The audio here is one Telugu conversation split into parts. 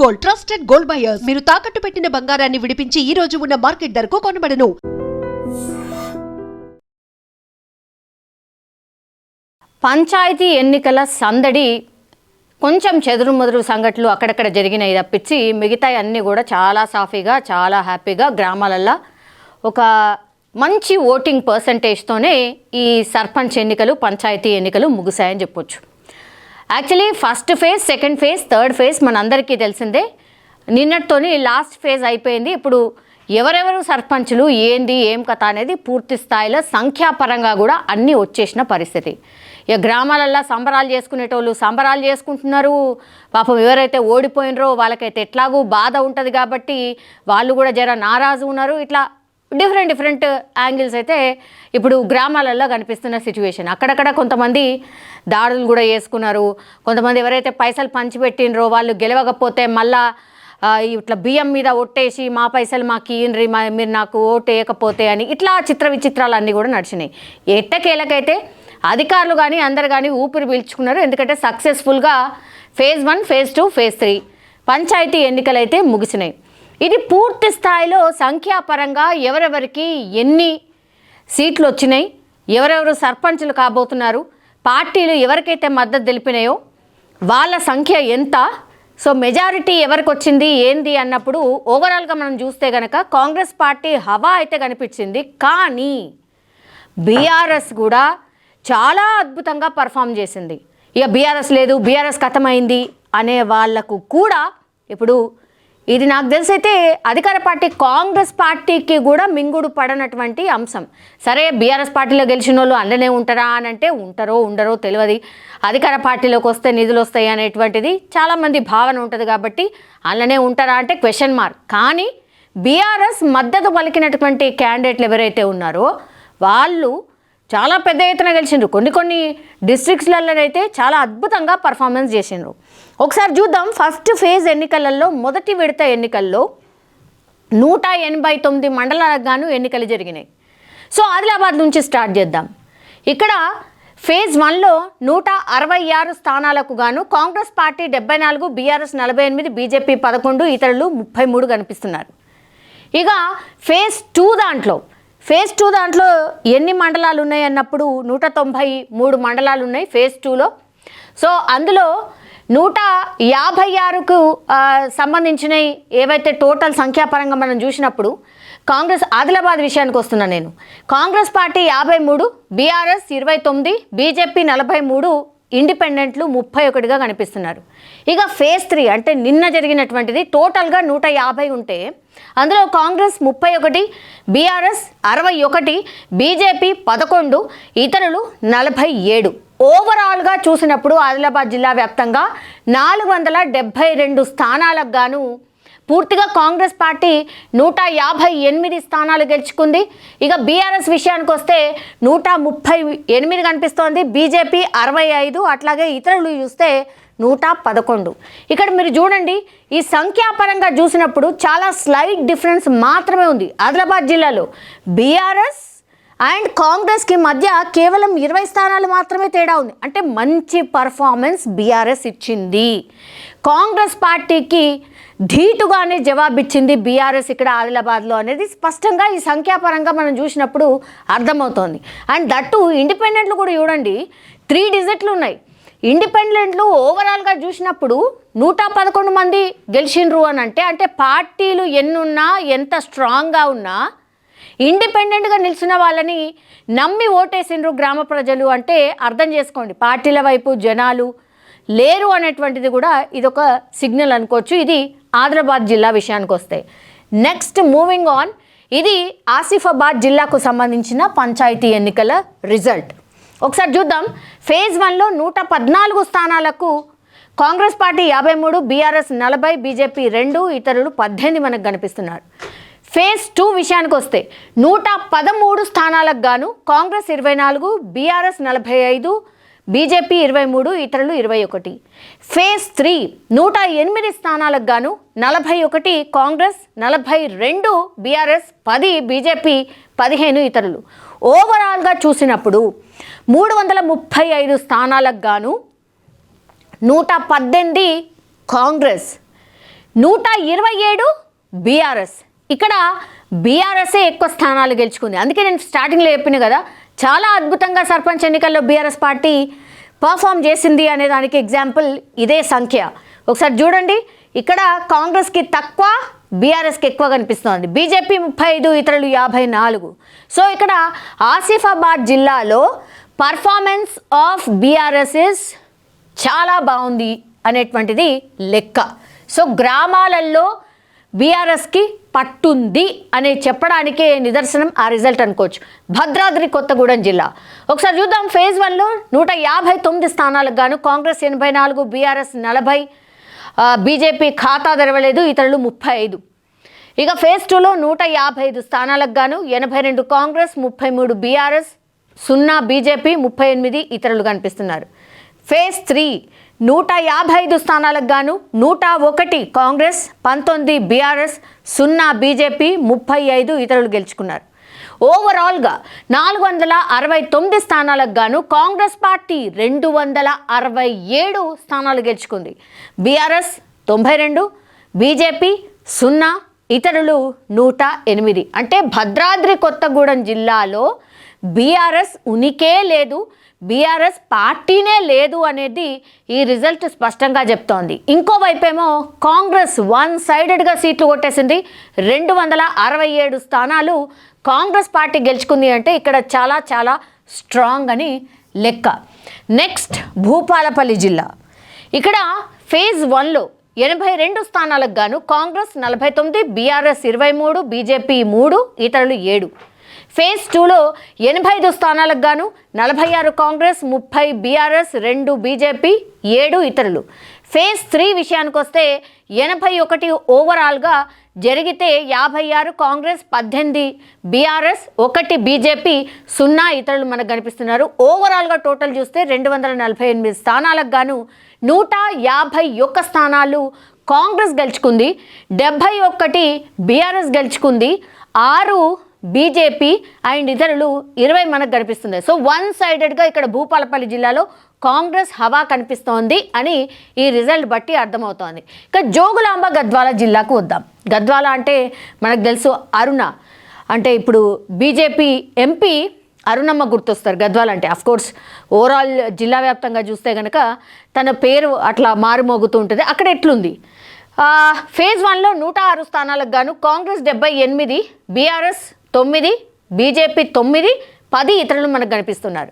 Gold, trusted gold buyers. మీరు తాకట్టు పెట్టిన బంగారాన్ని విడిపించి ఈ రోజు ఉన్న మార్కెట్ ధరకు కొనబడను. పంచాయతీ ఎన్నికల సందడి కొంచెం చెదురుమదురు సంఘటనలు అక్కడక్కడ జరిగినాయి తప్పించి మిగతా అన్నీ కూడా చాలా సాఫీగా, చాలా హ్యాపీగా గ్రామాలల్లో ఒక మంచి ఓటింగ్ పర్సంటేజ్తోనే ఈ సర్పంచ్ ఎన్నికలు, పంచాయతీ ఎన్నికలు ముగిశాయని చెప్పొచ్చు. Actually first phase, second phase, third phase మనందరికీ తెలిసిందే. నిన్నటితోని లాస్ట్ ఫేజ్ అయిపోయింది. ఇప్పుడు ఎవరెవరు సర్పంచులు, ఏంది, ఏం కథ అనేది పూర్తి స్థాయిలో సంఖ్యాపరంగా కూడా అన్నీ వచ్చేసిన పరిస్థితి. ఇక గ్రామాలల్లో సంబరాలు చేసుకునేటోళ్ళు సంబరాలు చేసుకుంటున్నారు. పాపం ఎవరైతే ఓడిపోయినరో వాళ్ళకైతే ఎట్లాగూ బాధ ఉంటుంది కాబట్టి వాళ్ళు కూడా జర నారాజు ఉన్నారు. ఇట్లా డిఫరెంట్ యాంగిల్స్ అయితే ఇప్పుడు గ్రామాలలో కనిపిస్తున్న సిచ్యువేషన్. అక్కడక్కడ కొంతమంది దాడులు కూడా చేసుకున్నారు. కొంతమంది ఎవరైతే పైసలు పంచిపెట్టినరో వాళ్ళు గెలవకపోతే మళ్ళా ఇట్లా బియ్యం మీద ఒట్టేసి మా పైసలు మాకు ఇయ్యండ్రి, మీరు నాకు ఓటు వేయకపోతే అని ఇట్లా చిత్ర విచిత్రాలు అన్నీ కూడా నడిచినాయి. ఎట్టకేలకైతే అధికారులు కానీ అందరు కానీ ఊపిరి పీల్చుకున్నారు. ఎందుకంటే సక్సెస్ఫుల్గా ఫేజ్ 1, ఫేజ్ 2, ఫేజ్ 3 పంచాయతీ ఎన్నికలు అయితే ముగిసినాయి. ఇది పూర్తి స్థాయిలో సంఖ్యాపరంగా ఎవరెవరికి ఎన్ని సీట్లు వచ్చినాయి, ఎవరెవరు సర్పంచులు కాబోతున్నారు, పార్టీలు ఎవరికైతే మద్దతు తెలిపినాయో వాళ్ళ సంఖ్య ఎంత, సో మెజారిటీ ఎవరికి వచ్చింది ఏంది అన్నప్పుడు ఓవరాల్గా మనం చూస్తే కనుక కాంగ్రెస్ పార్టీ హవా అయితే కనిపించింది. కానీ బీఆర్ఎస్ కూడా చాలా అద్భుతంగా పర్ఫామ్ చేసింది. ఇక బీఆర్ఎస్ లేదు, బీఆర్ఎస్ ఖతమైంది అనే వాళ్లకు కూడా ఇప్పుడు ఇది నాకు తెలిసైతే అధికార పార్టీ కాంగ్రెస్ పార్టీకి కూడా మింగుడు పడనటువంటి అంశం. సరే బీఆర్ఎస్ పార్టీలో గెలిచిన వాళ్ళు అందులోనే ఉంటారా అని అంటే ఉంటారో ఉండరో తెలియదు. అధికార పార్టీలోకి వస్తే నిధులు వస్తాయి అనేటువంటిది చాలామంది భావన ఉంటుంది కాబట్టి అందులోనే ఉంటారా అంటే క్వశ్చన్ మార్క్. కానీ బీఆర్ఎస్ మద్దతు పలికినటువంటి క్యాండిడేట్లు ఎవరైతే ఉన్నారో వాళ్ళు చాలా పెద్ద ఎత్తున గెలిచిండ్రు. కొన్ని డిస్ట్రిక్ట్స్లలో అయితే చాలా అద్భుతంగా పర్ఫార్మెన్స్ చేసిండ్రు. ఒకసారి చూద్దాం. ఫస్ట్ ఫేజ్ ఎన్నికలలో మొదటి విడత ఎన్నికల్లో 189 మండలాలకు గాను ఎన్నికలు జరిగినాయి. సో ఆదిలాబాద్ నుంచి స్టార్ట్ చేద్దాం. ఇక్కడ ఫేజ్ 1లో 166 స్థానాలకు గాను కాంగ్రెస్ పార్టీ 74, బీఆర్ఎస్ 48, బీజేపీ 11, ఇతరులు 33 కనిపిస్తున్నారు. ఇక ఫేజ్ 2 దాంట్లో ఎన్ని మండలాలు ఉన్నాయి అన్నప్పుడు 193 మండలాలు ఉన్నాయి ఫేజ్ 2లో. సో అందులో 156కు సంబంధించిన ఏవైతే టోటల్ సంఖ్యాపరంగా మనం చూసినప్పుడు కాంగ్రెస్ ఆదిలాబాద్ విషయానికి వస్తున్నా నేను. కాంగ్రెస్ పార్టీ 53, బీఆర్ఎస్ 29, బీజేపీ 43, ఇండిపెండెంట్లు 31గా కనిపిస్తున్నారు. ఇక ఫేజ్ 3 అంటే నిన్న జరిగినటువంటిది టోటల్గా 150 ఉంటే అందులో కాంగ్రెస్ 31, బీఆర్ఎస్ 61, బీజేపీ 11, ఇతరులు 47. ఓవరాల్గా చూసినప్పుడు ఆదిలాబాద్ జిల్లా వ్యాప్తంగా 472 స్థానాలకు గాను పూర్తిగా కాంగ్రెస్ పార్టీ 158 స్థానాలు గెలుచుకుంది. ఇక బీఆర్ఎస్ విషయానికి వస్తే 138 కనిపిస్తోంది, బీజేపీ 65, అట్లాగే ఇతరులు చూస్తే 111. ఇక్కడ మీరు చూడండి, ఈ సంఖ్యాపరంగా చూసినప్పుడు చాలా స్లైట్ డిఫరెన్స్ మాత్రమే ఉంది. ఆదిలాబాద్ జిల్లాలో బీఆర్ఎస్ అండ్ కాంగ్రెస్కి మధ్య కేవలం 20 స్థానాలు మాత్రమే తేడా ఉంది. అంటే మంచి పర్ఫార్మెన్స్ బీఆర్ఎస్ ఇచ్చింది. కాంగ్రెస్ పార్టీకి ధీటుగానే జవాబిచ్చింది బీఆర్ఎస్ ఇక్కడ ఆదిలాబాద్లో అనేది స్పష్టంగా ఈ సంఖ్యాపరంగా మనం చూసినప్పుడు అర్థమవుతోంది. అండ్ దట్టు ఇండిపెండెంట్లు కూడా చూడండి, 3 డిజిట్లు ఉన్నాయి. ఇండిపెండెంట్లు ఓవరాల్గా చూసినప్పుడు 111 మంది గెలిచిండ్రు అని అంటే పార్టీలు ఎన్నున్నా ఎంత స్ట్రాంగ్గా ఉన్నా ఇండిపెండెంట్గా నిలిచిన వాళ్ళని నమ్మి ఓటేసిండ్రు గ్రామ ప్రజలు అంటే అర్థం చేసుకోండి. పార్టీల వైపు జనాలు లేరు అనేటువంటిది కూడా ఇదొక సిగ్నల్ అనుకోవచ్చు. ఇది ఆదిలాబాద్ జిల్లా విషయానికి వస్తే. నెక్స్ట్ మూవింగ్ ఆన్, ఇది ఆసిఫాబాద్ జిల్లాకు సంబంధించిన పంచాయతీ ఎన్నికల రిజల్ట్. ఒకసారి చూద్దాం. ఫేజ్ 1లో 114 స్థానాలకు కాంగ్రెస్ పార్టీ 53, బీఆర్ఎస్ 40, బీజేపీ 2, ఇతరులు 18 మనకు కనిపిస్తున్నారు. ఫేజ్ 2 విషయానికి వస్తే 113 స్థానాలకు గాను కాంగ్రెస్ 24, బీఆర్ఎస్ 45, బీజేపీ 23, ఇతరులు 21. ఫేజ్ 3 108 స్థానాలకు గాను 41 కాంగ్రెస్, 42 బీఆర్ఎస్, 10 బీజేపీ, 15 ఇతరులు. ఓవరాల్గా చూసినప్పుడు 335 స్థానాలకు గాను 118 కాంగ్రెస్, 127 బీఆర్ఎస్. ఇక్కడ బీఆర్ఎస్ఏ ఎక్కువ స్థానాలు గెలుచుకుంది. అందుకే నేను స్టార్టింగ్లో చెప్పిన కదా, చాలా అద్భుతంగా సర్పంచ్ ఎన్నికల్లో బీఆర్ఎస్ పార్టీ పర్ఫామ్ చేసింది అనే దానికి ఎగ్జాంపుల్ ఇదే సంఖ్య. ఒకసారి చూడండి, ఇక్కడ కాంగ్రెస్కి తక్కువ, బీఆర్ఎస్కి ఎక్కువ కనిపిస్తోంది. బీజేపీ 35, ఇతరులు 54. సో ఇక్కడ ఆసిఫాబాద్ జిల్లాలో పర్ఫార్మెన్స్ ఆఫ్ బీఆర్ఎస్ ఇస్ చాలా బాగుంది అనేటువంటిది లెక్క. సో గ్రామాలలో బీఆర్ఎస్కి పట్టుంది అని చెప్పడానికే నిదర్శనం ఆ రిజల్ట్ అనుకోవచ్చు. భద్రాద్రి కొత్తగూడెం జిల్లా ఒకసారి చూద్దాం. ఫేజ్ 1లో 159 స్థానాలకు గాను కాంగ్రెస్ 84, బీఆర్ఎస్ 40, బీజేపీ ఖాతా తెరవలేదు, ఇతరులు 35. ఇక ఫేజ్ 2లో 155 స్థానాలకు గాను 82 కాంగ్రెస్, 33 బీఆర్ఎస్, 0 బీజేపీ, 38 ఇతరులు కనిపిస్తున్నారు. ఫేజ్ 3 155 స్థానాలకు గాను 101 కాంగ్రెస్, 19 బీఆర్ఎస్, 0 బీజేపీ, 35 ఇతరులు గెలుచుకున్నారు. ఓవరాల్గా 469 స్థానాలకు గాను కాంగ్రెస్ పార్టీ 267 స్థానాలు గెలుచుకుంది. బీఆర్ఎస్ 92, బీజేపీ 0, ఇతరులు 108. అంటే భద్రాద్రి కొత్తగూడెం జిల్లాలో బీఆర్ఎస్ ఉనికే లేదు, బీఆర్ఎస్ పార్టీనే లేదు అనేది ఈ రిజల్ట్ స్పష్టంగా చెప్తోంది. ఇంకోవైపేమో కాంగ్రెస్ వన్ సైడెడ్గా సీట్లు కొట్టేసింది. 267 స్థానాలు కాంగ్రెస్ పార్టీ గెలుచుకుంది అంటే ఇక్కడ చాలా చాలా స్ట్రాంగ్ అని లెక్క. నెక్స్ట్ భూపాలపల్లి జిల్లా. ఇక్కడ ఫేజ్ 1లో 82 స్థానాలకు గాను కాంగ్రెస్ 49, బీఆర్ఎస్ 23, బీజేపీ 3, ఇతరులు 7. ఫేజ్ 2లో 85 స్థానాలకు గాను 46 కాంగ్రెస్, 30 బీఆర్ఎస్, 2 బీజేపీ, 7 ఇతరులు. ఫేజ్ 3 విషయానికి వస్తే 81 ఓవరాల్గా జరిగితే 56 కాంగ్రెస్, 18 బీఆర్ఎస్, 1 బీజేపీ, 0 ఇతరులు మనకు కనిపిస్తున్నారు. ఓవరాల్గా టోటల్ చూస్తే 248 స్థానాలకు గాను 151 స్థానాలు కాంగ్రెస్ గెలుచుకుంది, 71 బీఆర్ఎస్ గెలుచుకుంది, 6 బీజేపీ అండ్ ఇతరులు 20 మనకు కనిపిస్తుంది. సో వన్ సైడెడ్గా ఇక్కడ భూపాలపల్లి జిల్లాలో కాంగ్రెస్ హవా కనిపిస్తోంది అని ఈ రిజల్ట్ బట్టి అర్థమవుతోంది. ఇక జోగులాంబ గద్వాల జిల్లాకు వద్దాం. గద్వాల అంటే మనకు తెలుసు అరుణ, అంటే ఇప్పుడు బీజేపీ ఎంపీ అరుణమ్మ గుర్తొస్తారు గద్వాల అంటే. అఫ్కోర్స్ ఓవరాల్ జిల్లా వ్యాప్తంగా చూస్తే కనుక తన పేరు అట్లా మారుమోగుతూ ఉంటుంది. అక్కడ ఎట్లుంది? ఫేజ్ 1లో 106 స్థానాలకు గాను కాంగ్రెస్ 78, బీఆర్ఎస్ 9, బీజేపీ 9, 10 ఇతరులు మనకు కనిపిస్తున్నారు.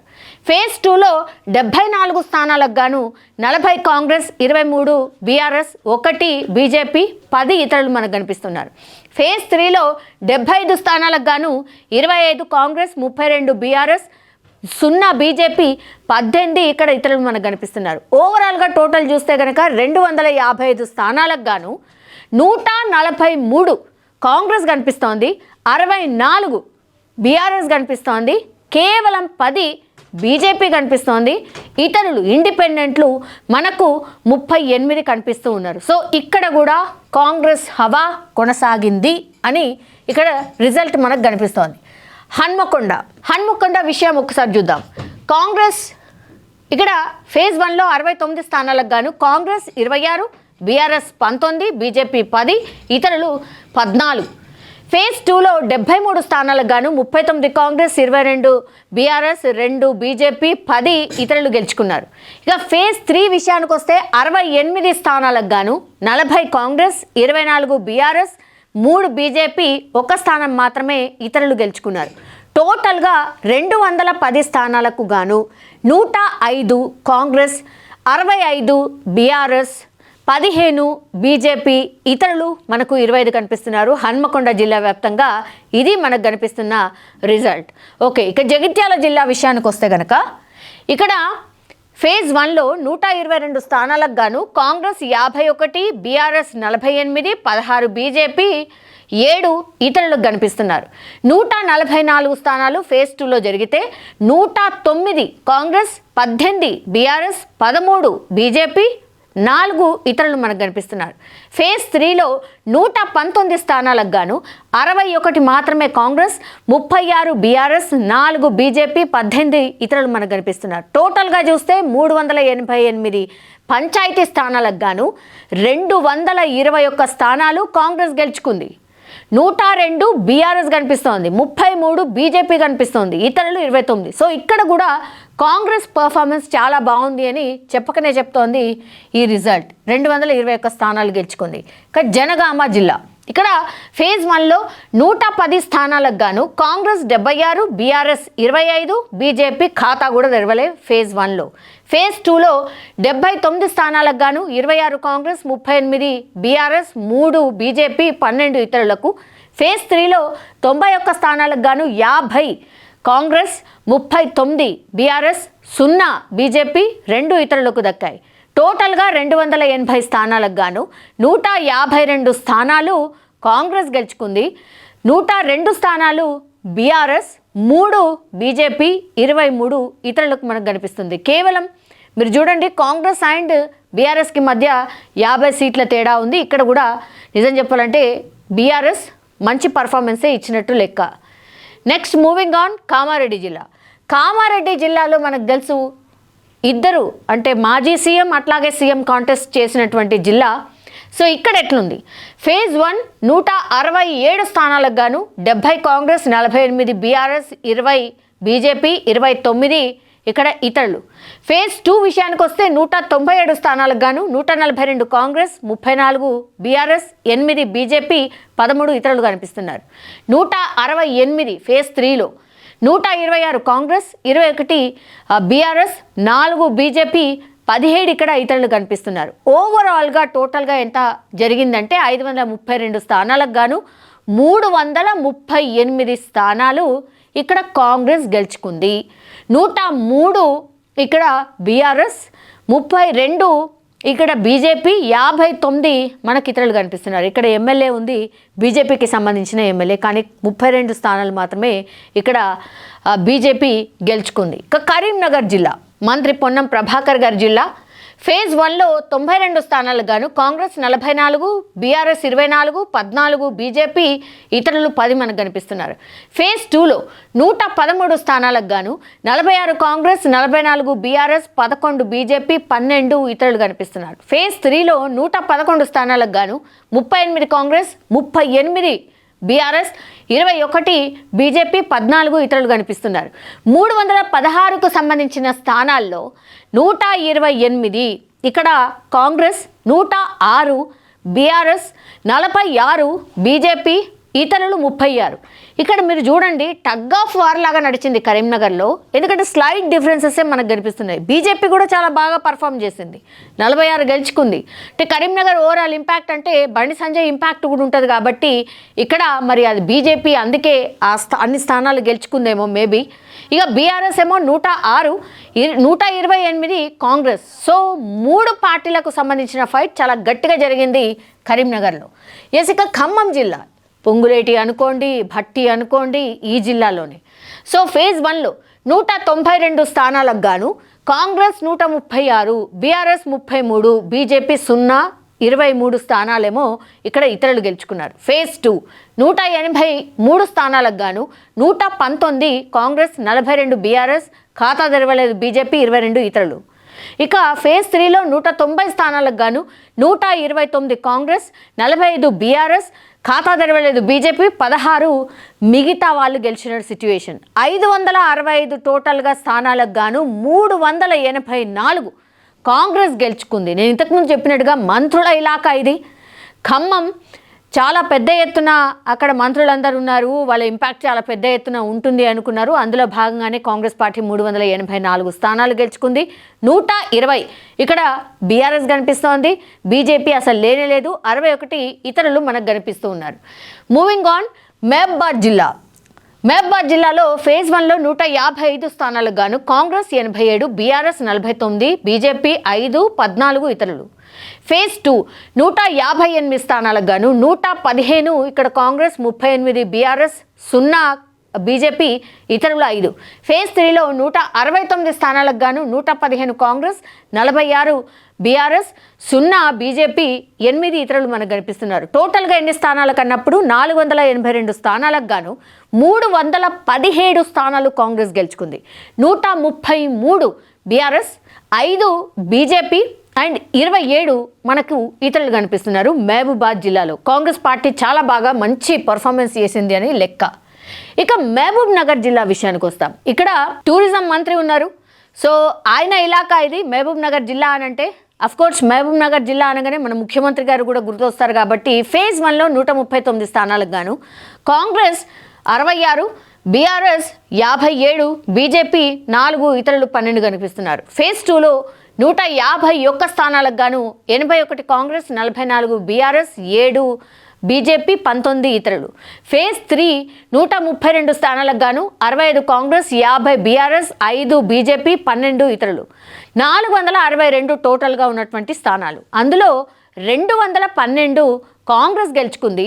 ఫేజ్ 2లో 74 స్థానాలకు గాను 40 కాంగ్రెస్, 23 బీఆర్ఎస్, 1 బీజేపీ, 10 ఇతరులు మనకు కనిపిస్తున్నారు. ఫేజ్ 3లో 75 స్థానాలకు గాను 25 కాంగ్రెస్, 32 బీఆర్ఎస్, 0 బీజేపీ, 18 ఇక్కడ ఇతరులు మనకు కనిపిస్తున్నారు. ఓవరాల్గా టోటల్ చూస్తే కనుక 255 స్థానాలకు గాను 143 కాంగ్రెస్ కనిపిస్తోంది, 64 బీఆర్ఎస్ కనిపిస్తోంది, కేవలం 10 బీజేపీ కనిపిస్తోంది, ఇతరులు ఇండిపెండెంట్లు మనకు 38 కనిపిస్తూ ఉన్నారు. సో ఇక్కడ కూడా కాంగ్రెస్ హవా కొనసాగింది అని ఇక్కడ రిజల్ట్ మనకు కనిపిస్తోంది. హన్మకొండ విషయం ఒకసారి చూద్దాం. కాంగ్రెస్ ఇక్కడ ఫేజ్ 1లో 69 స్థానాలకు గాను కాంగ్రెస్ 26, బీఆర్ఎస్ 19, బీజేపీ 10, ఇతరులు 14. ఫేజ్ 2లో 73 స్థానాలకు గాను 39 కాంగ్రెస్, 22 బీఆర్ఎస్, 2 బీజేపీ, 10 ఇతరులు గెలుచుకున్నారు. ఇక ఫేజ్ 3 విషయానికి వస్తే 68 స్థానాలకు గాను 40 కాంగ్రెస్, 24 బీఆర్ఎస్, 3 బీజేపీ, 1 స్థానం మాత్రమే ఇతరులు గెలుచుకున్నారు. టోటల్గా 210 స్థానాలకు గాను 105 కాంగ్రెస్, 65 బీఆర్ఎస్, 15 బీజేపీ, ఇతరులు మనకు 25 కనిపిస్తున్నారు. హన్మకొండ జిల్లా వ్యాప్తంగా ఇది మనకు కనిపిస్తున్న రిజల్ట్. ఓకే, ఇక జగిత్యాల జిల్లా విషయానికి వస్తే కనుక ఇక్కడ ఫేజ్ 1లో 122 స్థానాలకు గాను కాంగ్రెస్ 51, బీఆర్ఎస్ 48, 16 బీజేపీ, 7 ఇతరులకు కనిపిస్తున్నారు. 144 స్థానాలు ఫేజ్ 2లో జరిగితే 109 కాంగ్రెస్, 18 బీఆర్ఎస్, 13 బీజేపీ, 4 ఇతరులు మనకు కనిపిస్తున్నారు. ఫేజ్ 3లో 119 స్థానాలకు గాను 61 మాత్రమే కాంగ్రెస్, 36 బీఆర్ఎస్, 4 బీజేపీ, 18 ఇతరులు మనకు కనిపిస్తున్నారు. టోటల్గా చూస్తే 388 పంచాయతీ స్థానాలకు గాను 221 స్థానాలు కాంగ్రెస్ గెలుచుకుంది. 102 బీఆర్ఎస్ కనిపిస్తోంది, 33 బీజేపీ కనిపిస్తోంది, ఇతరులు 29. సో ఇక్కడ కూడా కాంగ్రెస్ పర్ఫార్మెన్స్ చాలా బాగుంది అని చెప్పకనే చెప్తోంది ఈ రిజల్ట్. 221 స్థానాలు గెలుచుకుంది. ఇక జనగామ జిల్లా, ఇక్కడ ఫేజ్ 1లో 110 స్థానాలకు గాను కాంగ్రెస్ 76, బీఆర్ఎస్ 25, బీజేపీ ఖాతా కూడా తెరవలే ఫేజ్ 1లో. ఫేజ్ 2లో 79 స్థానాలకు గాను 26 కాంగ్రెస్, 38 బీఆర్ఎస్, 3 బీజేపీ, 12 ఇతరులకు. ఫేజ్ 3లో 91 స్థానాలకు గాను 50 కాంగ్రెస్, 39 బీఆర్ఎస్, 0 బీజేపీ, 2 ఇతరులకు దక్కాయి. టోటల్గా 280 స్థానాలకు గాను 152 స్థానాలు కాంగ్రెస్ గెలుచుకుంది, 102 స్థానాలు బీఆర్ఎస్, 3 బీజేపీ, 23 ఇతరులకు మనకు కనిపిస్తుంది. కేవలం మీరు చూడండి కాంగ్రెస్ అండ్ బీఆర్ఎస్కి మధ్య 50 సీట్ల తేడా ఉంది. ఇక్కడ కూడా నిజం చెప్పాలంటే బీఆర్ఎస్ మంచి పర్ఫార్మెన్సే ఇచ్చినట్టు లెక్క. నెక్స్ట్ మూవింగ్ ఆన్, కామారెడ్డి జిల్లా. కామారెడ్డి జిల్లాలో మనకు తెలుసు ఇద్దరు అంటే మాజీ సీఎం అట్లాగే సీఎం కాంటెస్ట్ చేసినటువంటి జిల్లా. సో ఇక్కడ ఎట్లుంది, ఫేజ్ 1 167 స్థానాలకు గాను 70 కాంగ్రెస్, 48 బీఆర్ఎస్, 20 బీజేపీ, 29 ఇక్కడ ఇతరులు. ఫేజ్ 2 విషయానికి వస్తే 197 స్థానాలకు గాను 142 కాంగ్రెస్, 34 బీఆర్ఎస్, 8 బీజేపీ, 13 ఇతరులు కనిపిస్తున్నారు. 168 ఫేజ్ 3లో 126 కాంగ్రెస్, 21 బీఆర్ఎస్, 4 బీజేపీ, 17 ఇక్కడ ఇతరులు కనిపిస్తున్నారు. ఓవరాల్గా టోటల్గా ఎంత జరిగిందంటే 532 స్థానాలకు గాను 338 స్థానాలు ఇక్కడ కాంగ్రెస్ గెలుచుకుంది. 103 ఇక్కడ బీఆర్ఎస్, 32 ఇక్కడ బీజేపీ, 59 మనకి ఇతరులు కనిపిస్తున్నారు. ఇక్కడ ఎమ్మెల్యే ఉంది, బీజేపీకి సంబంధించిన ఎమ్మెల్యే, కానీ 32 స్థానాలు మాత్రమే ఇక్కడ బీజేపీ గెలుచుకుంది. ఇక కరీంనగర్ జిల్లా, మంత్రి పొన్నం ప్రభాకర్ గారి జిల్లా. ఫేజ్ 1లో 92 స్థానాలకు గాను కాంగ్రెస్ 44, బీఆర్ఎస్ 24, 14 బీజేపీ, ఇతరులు 10 మనకు కనిపిస్తున్నారు. ఫేజ్ 2లో 113 స్థానాలకు గాను 46 కాంగ్రెస్, 44 బీఆర్ఎస్, 11 బీజేపీ, 12 ఇతరులు కనిపిస్తున్నారు. ఫేజ్ 3లో 111 స్థానాలకు గాను 38 కాంగ్రెస్, 38 బీఆర్ఎస్, 21 బీజేపీ, 14 ఇతరులు కనిపిస్తున్నారు. 316కు సంబంధించిన స్థానాల్లో 128 ఇక్కడ కాంగ్రెస్, 106 బీఆర్ఎస్, 46 బీజేపీ, ఇతరులు 36. ఇక్కడ మీరు చూడండి టగ్ ఆఫ్ వార్ లాగా నడిచింది కరీంనగర్లో, ఎందుకంటే స్లైడ్ డిఫరెన్సెస్ మనకు కనిపిస్తున్నాయి. బీజేపీ కూడా చాలా బాగా పర్ఫామ్ చేసింది, 46 గెలుచుకుంది. అంటే కరీంనగర్ ఓవరాల్ ఇంపాక్ట్ అంటే బండి సంజయ్ ఇంపాక్ట్ కూడా ఉంటుంది కాబట్టి ఇక్కడ మరి అది బీజేపీ అందుకే అన్ని స్థానాలు గెలుచుకుందేమో మేబీ. ఇక బీఆర్ఎస్ ఏమో 106, 128 కాంగ్రెస్. సో 3 పార్టీలకు సంబంధించిన ఫైట్ చాలా గట్టిగా జరిగింది కరీంనగర్లో. ఇక ఖమ్మం జిల్లా, పొంగులేటి అనుకోండి, భట్టి అనుకోండి, ఈ జిల్లాలోనే. సో ఫేజ్ 1లో 192 స్థానాలకు గాను కాంగ్రెస్ 136, బీఆర్ఎస్ 33, బీజేపీ 0, 23 స్థానాలేమో ఇక్కడ ఇతరులు గెలుచుకున్నారు. ఫేజ్ 2 183 స్థానాలకు గాను 119 కాంగ్రెస్, 42 బీఆర్ఎస్, ఖాతా తెరవలేదు బీజేపీ, 22 ఇతరులు. ఇక ఫేజ్ 3లో 190 స్థానాలకు గాను 129 కాంగ్రెస్, 45 బీఆర్ఎస్, ఖాతా తెరవలేదు బీజేపీ, 16 మిగతా వాళ్ళు గెలిచిన సిట్యుయేషన్. 565 టోటల్గా స్థానాలకు గాను 384 కాంగ్రెస్ గెలుచుకుంది. నేను ఇంతకుముందు చెప్పినట్టుగా మంత్రుల ఇలాకా ఇది. ఖమ్మం చాలా పెద్ద ఎత్తున అక్కడ మంత్రులందరూ ఉన్నారు, వాళ్ళ ఇంపాక్ట్ చాలా పెద్ద ఎత్తున ఉంటుంది అనుకున్నారు. అందులో భాగంగానే కాంగ్రెస్ పార్టీ 384 స్థానాలు గెలుచుకుంది. 120 ఇక్కడ బీఆర్ఎస్ కనిపిస్తోంది, బీజేపీ అసలు లేనేలేదు, 61 ఇతరులు మనకు కనిపిస్తూ ఉన్నారు. మూవింగ్ ఆన్, మహబూబాద్ జిల్లా. మహబూబాద్ జిల్లాలో ఫేజ్ 1లో 155 స్థానాలకు గాను కాంగ్రెస్ 87, బీఆర్ఎస్ 49, బీజేపీ 5, 14 ఇతరులు. ఫేజ్ 2 158 స్థానాలకు గాను 115 ఇక్కడ కాంగ్రెస్, 38 బీఆర్ఎస్, 0 బీజేపీ, ఇతరులు 5. ఫేజ్ 3లో 169 స్థానాలకు గాను 115 కాంగ్రెస్, 46 బీఆర్ఎస్, 0 బీజేపీ, 8 ఇతరులు మనకు కనిపిస్తున్నారు. టోటల్గా ఎన్ని స్థానాలకు అన్నప్పుడు 482 స్థానాలకు గాను 317 స్థానాలు కాంగ్రెస్ గెలుచుకుంది. 133 బీఆర్ఎస్, 5 బీజేపీ అండ్ 27 మనకు ఇతరులు కనిపిస్తున్నారు. మహబూబాద్ జిల్లాలో కాంగ్రెస్ పార్టీ చాలా బాగా మంచి పర్ఫార్మెన్స్ చేసింది అని లెక్క. ఇక మహబూబ్ నగర్ జిల్లా విషయానికి వస్తాం. ఇక్కడ టూరిజం మంత్రి ఉన్నారు. సో ఆయన ఇలాకా ఇది మహబూబ్ నగర్ జిల్లా అని అంటే అఫ్కోర్స్ మహబూబ్ నగర్ జిల్లా అనగానే మన ముఖ్యమంత్రి గారు కూడా గుర్తొస్తారు కాబట్టి ఫేజ్ 1లో 139 స్థానాలకు గాను కాంగ్రెస్ 66, బీఆర్ఎస్ 57, బీజేపీ 4, ఇతరులు 12 కనిపిస్తున్నారు. ఫేజ్ 2లో 151 స్థానాలకు గాను 81 కాంగ్రెస్, 44 బీఆర్ఎస్, 7 బీజేపీ, 19 ఇతరులు. ఫేజ్ 3 132 స్థానాలకు గాను 65 కాంగ్రెస్, 50 బీఆర్ఎస్, 5 బీజేపీ, 12 ఇతరులు. 462 టోటల్గా ఉన్నటువంటి స్థానాలు. అందులో 212 కాంగ్రెస్ గెలుచుకుంది,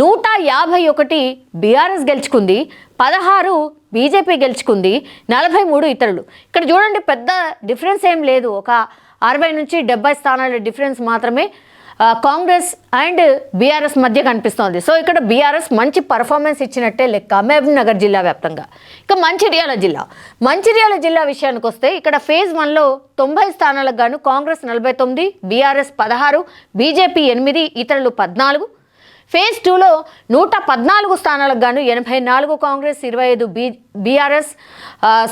151 బీఆర్ఎస్ గెలుచుకుంది, 16 బీజేపీ గెలుచుకుంది, 43 ఇతరులు. ఇక్కడ చూడండి పెద్ద డిఫరెన్స్ ఏం లేదు, ఒక 60 నుంచి 70 స్థానాల డిఫరెన్స్ మాత్రమే కాంగ్రెస్ అండ్ బీఆర్ఎస్ మధ్య కనిపిస్తోంది. సో ఇక్కడ బీఆర్ఎస్ మంచి పర్ఫార్మెన్స్ ఇచ్చినట్టే లెక్క మహబూబ్ నగర్ జిల్లా వ్యాప్తంగా. ఇక మంచిర్యాల జిల్లా విషయానికి వస్తే ఇక్కడ ఫేజ్ 1లో 90 స్థానాలకు గాను కాంగ్రెస్ 49, బీఆర్ఎస్ 16, బీజేపీ 8, ఇతరులు 14. ఫేజ్ 2లో 114 స్థానాలకు గాను 84 కాంగ్రెస్, 25 బీఆర్ఎస్,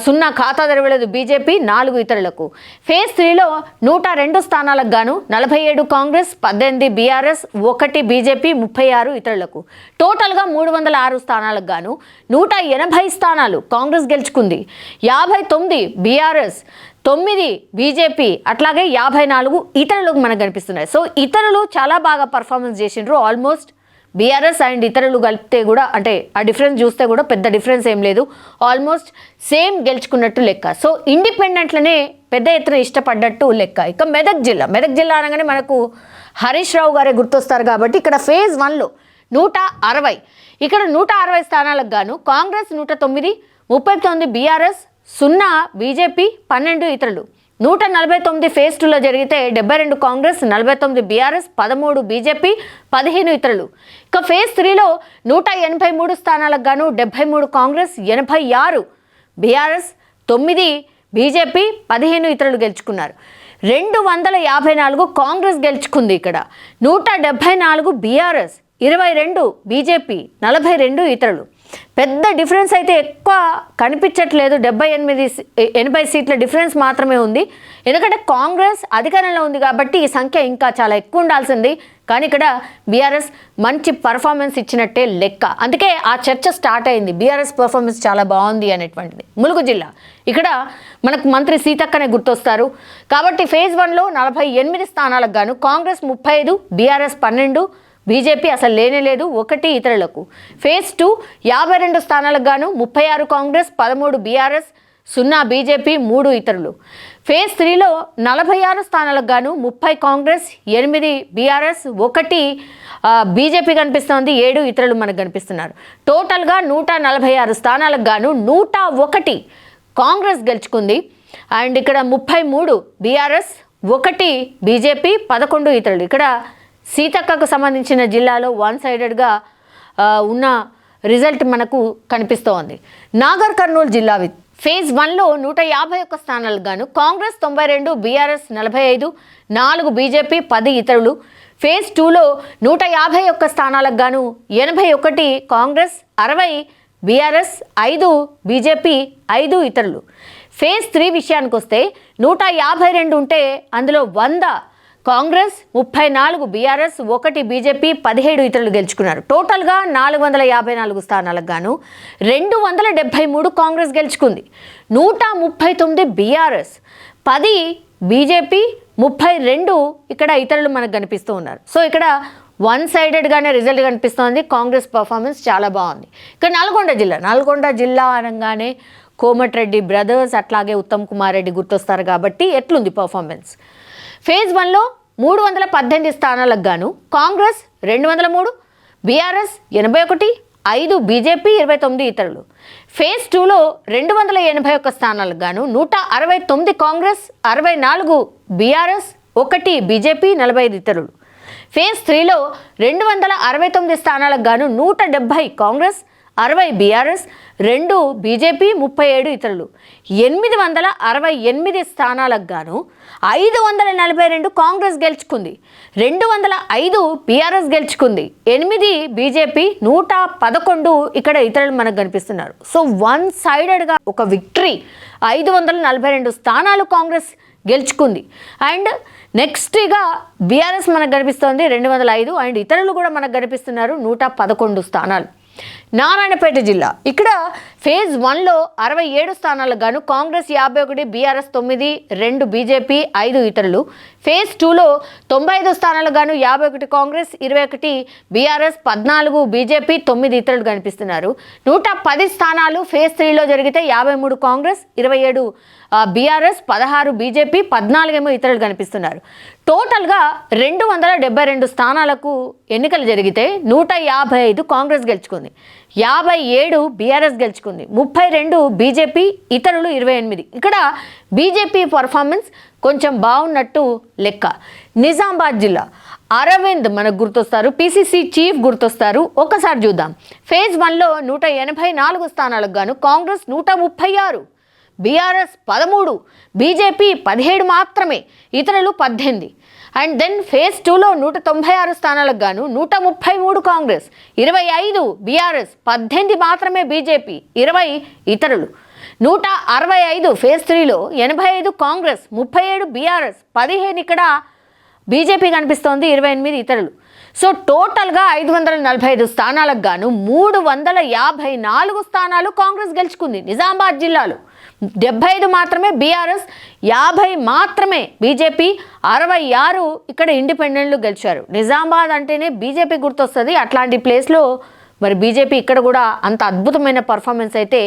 0 ఖాతా తెరవలేదు బీజేపీ, 4 ఇతరులకు. ఫేజ్ 3లో 102 స్థానాలకు గాను 47 కాంగ్రెస్, 18 బీఆర్ఎస్, 1 బీజేపీ, 36 ఇతరులకు. టోటల్గా 306 స్థానాలకు గాను 180 స్థానాలు కాంగ్రెస్ గెలుచుకుంది, 59 బీఆర్ఎస్, 9 బీజేపీ, అట్లాగే 54 ఇతరులకు మనకు కనిపిస్తున్నాయి. సో ఇతరులు చాలా బాగా పర్ఫార్మెన్స్ చేసిండ్రు. ఆల్మోస్ట్ బీఆర్ఎస్ అండ్ ఇతరులు కలిపితే కూడా అంటే ఆ డిఫరెన్స్ చూస్తే కూడా పెద్ద డిఫరెన్స్ ఏం లేదు, ఆల్మోస్ట్ సేమ్ గెలుచుకున్నట్టు లెక్క. సో ఇండిపెండెంట్లనే పెద్ద ఎత్తున ఇష్టపడ్డట్టు లెక్క. ఇక మెదక్ జిల్లా అనగానే మనకు హరీష్ రావు గారే గుర్తొస్తారు కాబట్టి ఇక్కడ ఫేజ్ 1లో 160, ఇక్కడ 160 స్థానాలకు గాను కాంగ్రెస్ 109, 39 బీఆర్ఎస్, 0 బీజేపీ, 12 ఇతరులు. 149 ఫేజ్ 2లో జరిగితే 72 కాంగ్రెస్, 49 బీఆర్ఎస్, 13 బీజేపీ, 15 ఇతరులు. ఇక ఫేజ్ 3లో 183 స్థానాలకు గాను 73 కాంగ్రెస్, 86 బీఆర్ఎస్, 9 బీజేపీ, 15 ఇతరులు గెలుచుకున్నారు. 254 కాంగ్రెస్ గెలుచుకుంది. ఇక్కడ 174 బీఆర్ఎస్, 22 బీజేపీ, 42 ఇతరులు. పెద్ద డిఫరెన్స్ అయితే ఎక్కువ కనిపించట్లేదు, 80 సీట్ల డిఫరెన్స్ మాత్రమే ఉంది. ఎందుకంటే కాంగ్రెస్ అధికారంలో ఉంది కాబట్టి ఈ సంఖ్య ఇంకా చాలా ఎక్కువ ఉండాల్సింది, కానీ ఇక్కడ బీఆర్ఎస్ మంచి పర్ఫార్మెన్స్ ఇచ్చినట్టే లెక్క. అందుకే ఆ చర్చ స్టార్ట్ అయింది, బీఆర్ఎస్ పర్ఫార్మెన్స్ చాలా బాగుంది అనేటువంటిది. ములుగు జిల్లా, ఇక్కడ మనకు మంత్రి సీతక్కనే గుర్తొస్తారు కాబట్టి ఫేజ్ 1లో 48 స్థానాలకు గాను కాంగ్రెస్ 35, బీఆర్ఎస్ 12, బీజేపీ అసలు లేనేలేదు, 1 ఇతరులకు. ఫేజ్ 2 52 స్థానాలకు గాను 36 కాంగ్రెస్, 13 బీఆర్ఎస్, 0 బీజేపీ, 3 ఇతరులు. ఫేజ్ 3లో 46 స్థానాలకు గాను 30 కాంగ్రెస్, 8 బీఆర్ఎస్, 1 బీజేపీ కనిపిస్తోంది, 7 ఇతరులు మనకు కనిపిస్తున్నారు. టోటల్గా 146 స్థానాలకు గాను 101 కాంగ్రెస్ గెలుచుకుంది అండ్ ఇక్కడ 33 బీఆర్ఎస్, 1 బీజేపీ, 11 ఇతరులు. ఇక్కడ సీతక్కకు సంబంధించిన జిల్లాలో వన్ సైడెడ్గా ఉన్న రిజల్ట్ మనకు కనిపిస్తోంది. నాగర్ కర్నూలు జిల్లా ఫేజ్ 1లో 151 స్థానాలకు గాను కాంగ్రెస్ 92, బీఆర్ఎస్ 45, 4 బీజేపీ, 10 ఇతరులు. ఫేజ్ 2లో 151 స్థానాలకు గాను 81 కాంగ్రెస్, 60 బీఆర్ఎస్, 5 బీజేపీ, 5 ఇతరులు. ఫేజ్ 3 విషయానికి వస్తే 152 ఉంటే అందులో 100 కాంగ్రెస్, 34 బీఆర్ఎస్, 1 బీజేపీ, 17 ఇతరులు గెలుచుకున్నారు. టోటల్గా 454 స్థానాలకు గాను 273 కాంగ్రెస్ గెలుచుకుంది, 139 బీఆర్ఎస్, 10 బీజేపీ, 32 ఇక్కడ ఇతరులు మనకు కనిపిస్తూ ఉన్నారు. సో ఇక్కడ వన్ సైడెడ్గానే రిజల్ట్ కనిపిస్తోంది, కాంగ్రెస్ పర్ఫార్మెన్స్ చాలా బాగుంది. ఇక్కడ నల్గొండ జిల్లా అనగానే కోమటిరెడ్డి బ్రదర్స్ అట్లాగే ఉత్తమ్ కుమార్ రెడ్డి గుర్తొస్తారు కాబట్టి ఎట్లుంది పర్ఫార్మెన్స్. ఫేజ్ 1లో 318 స్థానాలకు గాను కాంగ్రెస్ 203, బీఆర్ఎస్ 81, 5 బీజేపీ, 29 ఇతరులు. ఫేజ్ 2లో 281 స్థానాలకు గాను 169 కాంగ్రెస్, 64 బీఆర్ఎస్, 1 బీజేపీ, 45 ఇతరులు. ఫేజ్ 3లో 269 స్థానాలకు గాను 170 కాంగ్రెస్, 60 బీఆర్ఎస్, 2 బీజేపీ, 37 ఇతరులు. 868 స్థానాలకు గాను 542 కాంగ్రెస్ గెలుచుకుంది, 205 బీఆర్ఎస్ గెలుచుకుంది, 8 బీజేపీ, 111 ఇక్కడ ఇతరులు మనకు కనిపిస్తున్నారు. సో వన్ సైడెడ్గా ఒక విక్టరీ, 542 స్థానాలు కాంగ్రెస్ గెలుచుకుంది. అండ్ నెక్స్ట్గా బీఆర్ఎస్ మనకు కనిపిస్తోంది 205, అండ్ ఇతరులు కూడా మనకు కనిపిస్తున్నారు 111 స్థానాలు. నారాయణపేట జిల్లా, ఇక్కడ ఫేజ్ 1లో 67 స్థానాలకు గాను కాంగ్రెస్ 51, బీఆర్ఎస్ 9, 2 బీజేపీ, 5 ఇతరులు. ఫేజ్ 2లో 95 స్థానాలకు గాను 51 కాంగ్రెస్, 21 బీఆర్ఎస్, 14 బీజేపీ, 9 ఇతరులు కనిపిస్తున్నారు. 110 స్థానాలు ఫేజ్ 3లో జరిగితే 53 కాంగ్రెస్, 27 బీఆర్ఎస్, 16 బీజేపీ, 14 ఇతరులు కనిపిస్తున్నారు. టోటల్గా 272 స్థానాలకు ఎన్నికలు జరిగితే 155 కాంగ్రెస్ గెలుచుకుంది, 57 బీఆర్ఎస్ గెలుచుకుంది, 32 బీజేపీ, ఇతరులు 28. ఇక్కడ బీజేపీ పర్ఫార్మెన్స్ కొంచెం బాగున్నట్టు లెక్క. నిజామాబాద్ జిల్లా, అరవింద్ మనకు గుర్తొస్తారు, పిసిసి చీఫ్ గుర్తొస్తారు. ఒకసారి చూద్దాం. ఫేజ్ 1లో 184 స్థానాలకు గాను కాంగ్రెస్ 136, బీఆర్ఎస్ 13, బీజేపీ 17 మాత్రమే, ఇతరులు 18. అండ్ దెన్ ఫేజ్ 2లో 196 స్థానాలకు గాను 133 కాంగ్రెస్, 25 బీఆర్ఎస్, 18 మాత్రమే బీజేపీ, 20 ఇతరులు. 165 ఫేజ్ 3లో 85 కాంగ్రెస్, 37 బీఆర్ఎస్, 15 ఇక్కడ బీజేపీ కనిపిస్తోంది, 28 ఇతరులు. సో టోటల్గా 545 స్థానాలకు గాను 354 స్థానాలు కాంగ్రెస్ గెలుచుకుంది. నిజామాబాద్ జిల్లాలో 75 మాత్రమే బీఆర్ఎస్, 50 మాత్రమే బీజేపీ, 66 ఇక్కడ ఇండిపెండెంట్లు గెలిచారు. నిజామాబాద్ అంటేనే బీజేపీ గుర్తొస్తుంది. అట్లాంటి ప్లేస్లో మరి బీజేపీ ఇక్కడ కూడా అంత అద్భుతమైన పర్ఫార్మెన్స్ అయితే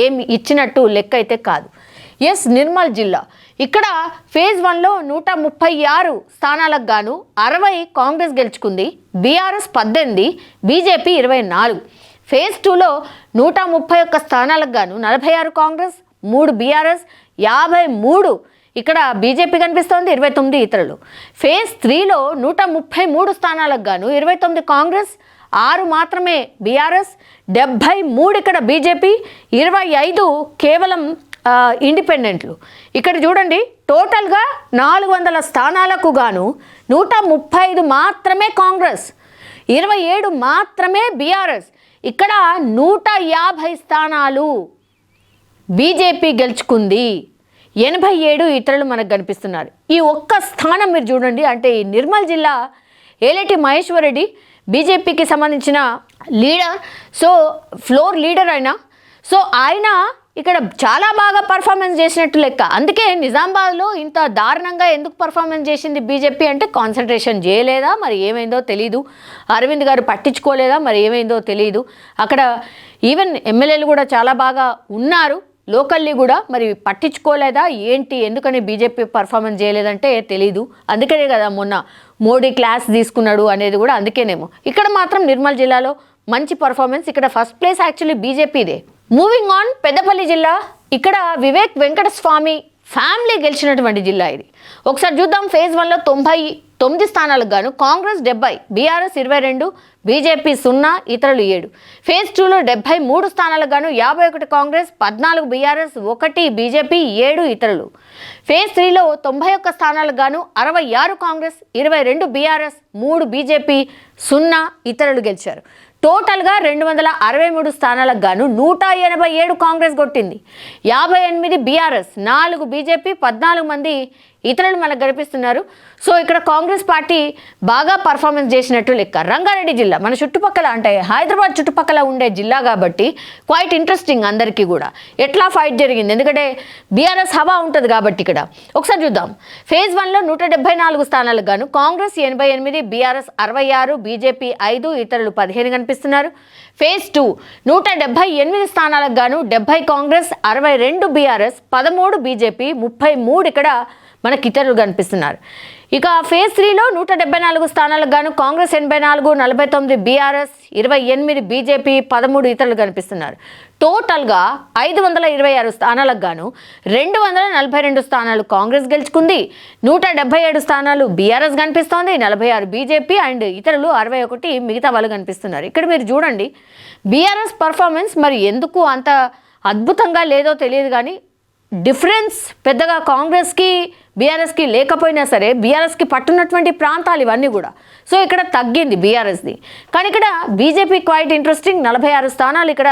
ఏమి ఇచ్చినట్టు లెక్క అయితే కాదు. ఎస్, నిర్మల్ జిల్లా, ఇక్కడ ఫేజ్ 1లో 136 స్థానాలకు గాను 60 కాంగ్రెస్ గెలుచుకుంది, బీఆర్ఎస్ 18, బీజేపీ 24. ఫేజ్ 2లో 131 స్థానాలకు గాను 46 కాంగ్రెస్, 3 బీఆర్ఎస్, 53 ఇక్కడ బీజేపీ కనిపిస్తోంది, 29 ఇతరులు. ఫేజ్ 3లో 133 స్థానాలకు గాను 29 కాంగ్రెస్, 6 మాత్రమే బీఆర్ఎస్, 73 ఇక్కడ బీజేపీ, 25 కేవలం ఇండిపెండెంట్లు. ఇక్కడ చూడండి, టోటల్గా 400 స్థానాలకు గాను 135 మాత్రమే కాంగ్రెస్, 27 మాత్రమే బీఆర్ఎస్, ఇక్కడ 150 స్థానాలు బీజేపీ గెలుచుకుంది, 87 ఇతరులు మనకు కనిపిస్తున్నారు. ఈ ఒక్క స్థానం మీరు చూడండి. అంటే ఈ నిర్మల్ జిల్లా ఏలేటి మహేశ్వర్ రెడ్డి బీజేపీకి సంబంధించిన లీడర్, సో ఫ్లోర్ లీడర్ అయినా, సో ఆయన ఇక్కడ చాలా బాగా పర్ఫార్మెన్స్ చేసినట్టు లెక్క. అందుకే నిజామాబాద్లో ఇంత దారుణంగా ఎందుకు పర్ఫార్మెన్స్ చేసింది బీజేపీ అంటే కాన్సన్ట్రేషన్ చేయలేదా, మరి ఏమైందో తెలీదు. అరవింద్ గారు పట్టించుకోలేదా, మరి ఏమైందో తెలియదు. అక్కడ ఈవెన్ ఎమ్మెల్యేలు కూడా చాలా బాగా ఉన్నారు, లోకల్లీ కూడా, మరి పట్టించుకోలేదా ఏంటి, ఎందుకని బీజేపీ పర్ఫార్మెన్స్ చేయలేదంటే తెలీదు. అందుకనే కదా మొన్న మోడీ క్లాస్ తీసుకున్నాడు అనేది కూడా అందుకేనేమో. ఇక్కడ మాత్రం నిర్మల్ జిల్లాలో మంచి పర్ఫార్మెన్స్, ఇక్కడ ఫస్ట్ ప్లేస్ యాక్చువల్లీ బీజేపీదే. మూవింగ్ ఆన్, పెద్దపల్లి జిల్లా, ఇక్కడ వివేక్ వెంకటస్వామి ఫ్యామిలీ గెలిచినటువంటి జిల్లా ఇది. ఒకసారి చూద్దాం. ఫేజ్ 1లో 99 స్థానాలకు గాను కాంగ్రెస్ 70, బీఆర్ఎస్ 22, బీజేపీ 0, ఇతరులు 7. ఫేజ్ 2లో 73 స్థానాలకు గాను 51 కాంగ్రెస్, 14 బీఆర్ఎస్, 1 బీజేపీ, 7 ఇతరులు. ఫేజ్ 3లో 91 స్థానాలకు గాను 66 కాంగ్రెస్, 22 బీఆర్ఎస్, 3 బీజేపీ, 0 ఇతరులు గెలిచారు. టోటల్గా 263 స్థానాలకు గాను 187 కాంగ్రెస్ కొట్టింది, 58 బీఆర్ఎస్, 4 బీజేపీ, 14 మంది ఇతరులు మనకు గడిపిస్తున్నారు. సో ఇక్కడ కాంగ్రెస్ పార్టీ బాగా పర్ఫార్మెన్స్ చేసినట్టు లెక్క. రంగారెడ్డి జిల్లా మన చుట్టుపక్కల, అంటే హైదరాబాద్ చుట్టుపక్కల ఉండే జిల్లా కాబట్టి క్వైట్ ఇంట్రెస్టింగ్ అందరికీ కూడా ఎట్లా ఫైట్ జరిగింది, ఎందుకంటే బీఆర్ఎస్ హవా ఉంటుంది కాబట్టి. ఇక్కడ ఒకసారి చూద్దాం. ఫేజ్ 1లో 174 స్థానాలకు గాను కాంగ్రెస్ 88, బీఆర్ఎస్ 66, బీజేపీ 5, ఇతరులు 15 కనిపిస్తున్నారు. ఫేజ్ 2 178 స్థానాలకు గాను 70 కాంగ్రెస్, 62 బీఆర్ఎస్, 13 బీజేపీ, 33 ఇక్కడ మనకి ఇతరులు కనిపిస్తున్నారు. ఇక ఫేజ్ 3లో 174 స్థానాలకు గాను కాంగ్రెస్ 84, 49 బీఆర్ఎస్, 28 బీజేపీ, 13 ఇతరులు కనిపిస్తున్నారు. టోటల్గా 526 స్థానాలకు గాను 242 స్థానాలు కాంగ్రెస్ గెలుచుకుంది, 177 స్థానాలు బీఆర్ఎస్ కనిపిస్తోంది, 46 బీజేపీ అండ్ ఇతరులు 61 మిగతా వాళ్ళు కనిపిస్తున్నారు. ఇక్కడ మీరు చూడండి బీఆర్ఎస్ పర్ఫార్మెన్స్ మరి ఎందుకు అంత అద్భుతంగా లేదో తెలియదు కానీ డిఫరెన్స్ పెద్దగా కాంగ్రెస్కి బీఆర్ఎస్కి లేకపోయినా సరే బీఆర్ఎస్కి పట్టున్నటువంటి ప్రాంతాలు ఇవన్నీ కూడా. సో ఇక్కడ తగ్గింది బీఆర్ఎస్ది. కానీ ఇక్కడ బీజేపీ క్వైట్ ఇంట్రెస్టింగ్, 46 స్థానాలు ఇక్కడ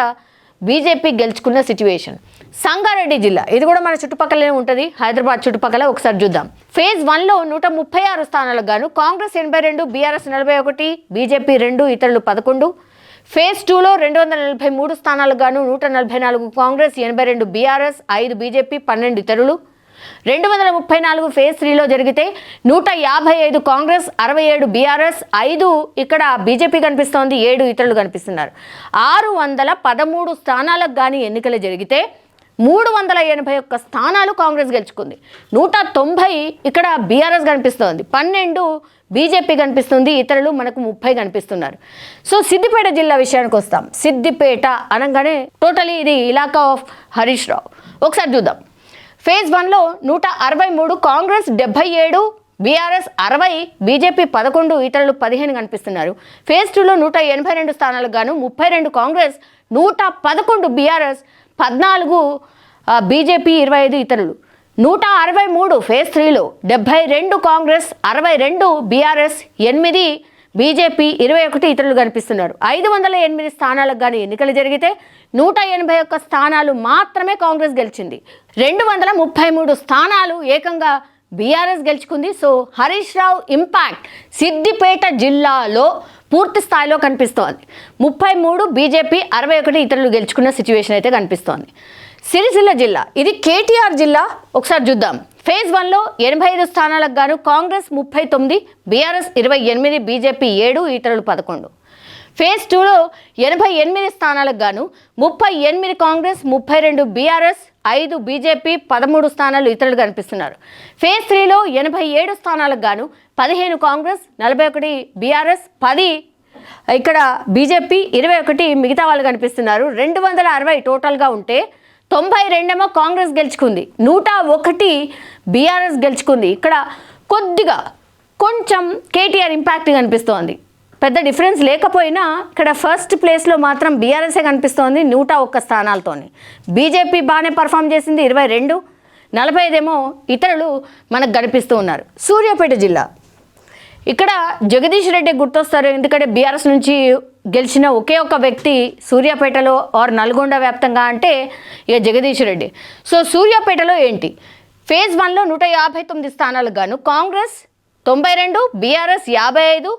బీజేపీ గెలుచుకున్న సిచ్యువేషన్. సంగారెడ్డి జిల్లా ఇది కూడా మన చుట్టుపక్కలనే ఉంటుంది, హైదరాబాద్ చుట్టుపక్కల. ఒకసారి చూద్దాం. ఫేజ్ 1లో 136 స్థానాలకు గాను కాంగ్రెస్ 82, బీఆర్ఎస్ 41, బీజేపీ 2, ఇతరులు 11. ఫేజ్ 2లో 243 స్థానాలకు గాను 144 కాంగ్రెస్, 82 బీఆర్ఎస్, 5 బీజేపీ, 12 ఇతరులు. 234 ఫేజ్ 3లో జరిగితే 155 కాంగ్రెస్, 67 బీఆర్ఎస్, 5 ఇక్కడ బీజేపీ కనిపిస్తోంది, 7 ఇతరులు కనిపిస్తున్నారు. 613 స్థానాలకు కానీ ఎన్నికలు జరిగితే 381 స్థానాలు కాంగ్రెస్ గెలుచుకుంది, 190 ఇక్కడ బీఆర్ఎస్ కనిపిస్తోంది, 12 బీజేపీ కనిపిస్తుంది, ఇతరులు మనకు 30 కనిపిస్తున్నారు. సో సిద్దిపేట జిల్లా విషయానికి వస్తాం. సిద్దిపేట అనగానే టోటలీ ఇది ఇలాకా ఆఫ్ హరీష్ రావు. ఒకసారి చూద్దాం. ఫేజ్ 1లో 163 కాంగ్రెస్, 77 బీఆర్ఎస్, 60 బీజేపీ, 11 ఇతరులు 15 కనిపిస్తున్నారు. ఫేజ్ 2లో 182 స్థానాలకు గాను 32 కాంగ్రెస్, 111 బీఆర్ఎస్, 14 బీజేపీ, 25 ఇతరులు. 163 ఫేజ్ 3లో 72 కాంగ్రెస్, 62 బీఆర్ఎస్, 8 బీజేపీ, 21 ఇతరులు కనిపిస్తున్నారు. 508 స్థానాలకు కానీ ఎన్నికలు జరిగితే 181 స్థానాలు మాత్రమే కాంగ్రెస్ గెలిచింది, 233 స్థానాలు ఏకంగా బీఆర్ఎస్ గెలుచుకుంది. సో హరీష్ రావు ఇంపాక్ట్ సిద్దిపేట జిల్లాలో పూర్తి స్థాయిలో కనిపిస్తోంది. 33 బీజేపీ, 61 ఇతరులు గెలుచుకున్న సిచ్యువేషన్ అయితే కనిపిస్తోంది. సిరిసిల్ల జిల్లా ఇది కేటీఆర్ జిల్లా. ఒకసారి చూద్దాం. ఫేజ్ 1లో 85 స్థానాలకు గాను కాంగ్రెస్ 39, బీఆర్ఎస్ 28, బీజేపీ 7, ఇతరులు 11. ఫేజ్ 2లో 88 స్థానాలకు గాను 38 కాంగ్రెస్, 32 బీఆర్ఎస్, 5 బీజేపీ, 13 స్థానాలు ఇతరులు కనిపిస్తున్నారు. ఫేజ్ 3లో 87 స్థానాలకు గాను 15 కాంగ్రెస్, 41 బీఆర్ఎస్, 10 ఇక్కడ బీజేపీ, 21 మిగతా వాళ్ళు కనిపిస్తున్నారు. 260 టోటల్గా ఉంటే 92 కాంగ్రెస్ గెలుచుకుంది, 101 బీఆర్ఎస్ గెలుచుకుంది. ఇక్కడ కొంచెం కేటీఆర్ ఇంపాక్ట్ కనిపిస్తోంది. పెద్ద డిఫరెన్స్ లేకపోయినా ఇక్కడ ఫస్ట్ ప్లేస్లో మాత్రం బీఆర్ఎస్ఏ కనిపిస్తోంది 101 స్థానాలతోని. బీజేపీ బాగానే పర్ఫామ్ చేసింది 22, 45 ఏమో ఇతరులు మనకు కనిపిస్తూ ఉన్నారు. సూర్యాపేట జిల్లా ఇక్కడ జగదీష్ రెడ్డి గుర్తొస్తారు, ఎందుకంటే బీఆర్ఎస్ నుంచి గెలిచిన ఒకే ఒక వ్యక్తి సూర్యాపేటలో ఆర్ నల్గొండ వ్యాప్తంగా అంటే ఇక జగదీష్ రెడ్డి. సో సూర్యాపేటలో ఏంటి, ఫేజ్ 1లో 159 స్థానాలకు గాను కాంగ్రెస్ 92, బీఆర్ఎస్ 55,